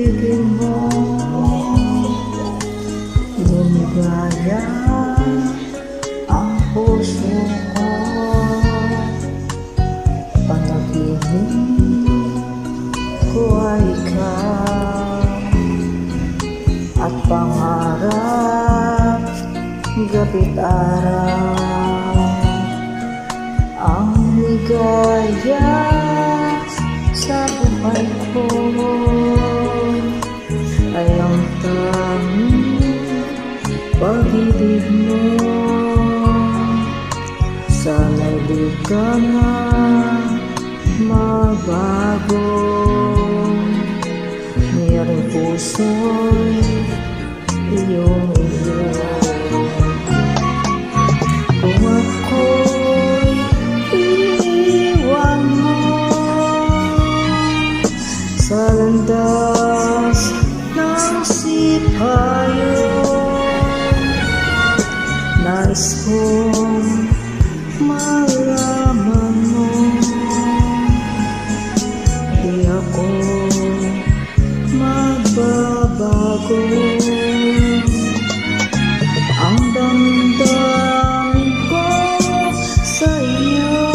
pag-ibig mo, lumigaya ang puso ko. Panaginip ko ay ikaw, at pangarap gabi't araw. Ang ligaya sa buhay ko ay ang tanging pag-ibig mo. Sana'y di ka na magbago, niyang puso'y iyong iyo. Kung ako'y iiwan mo sa landas ng sipayo, nais kong malaman mo di ako magbabago. Ang damdamin ko sa iyo,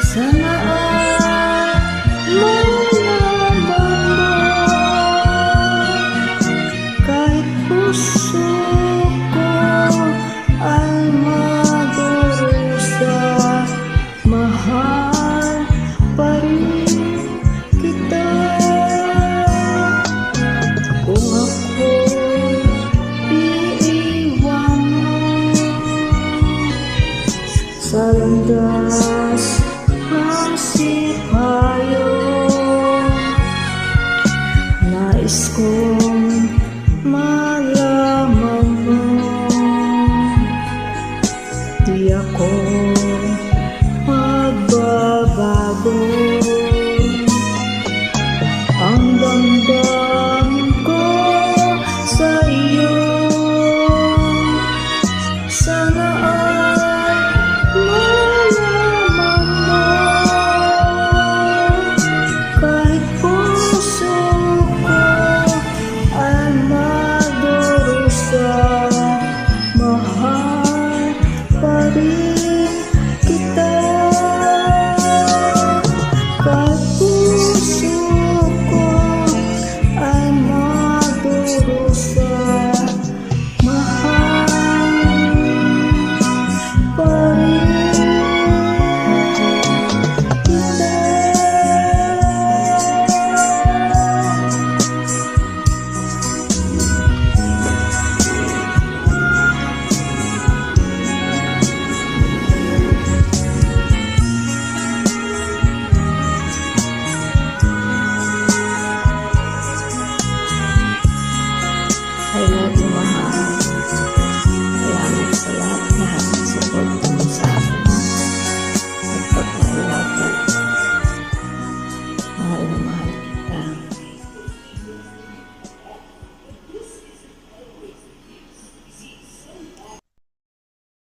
sana ay malaman mo. Kahit puso ko ay magdurusa, mahal pa rin kita. Kung ako'y iiwan mo sa landas ng sipayo, nais ko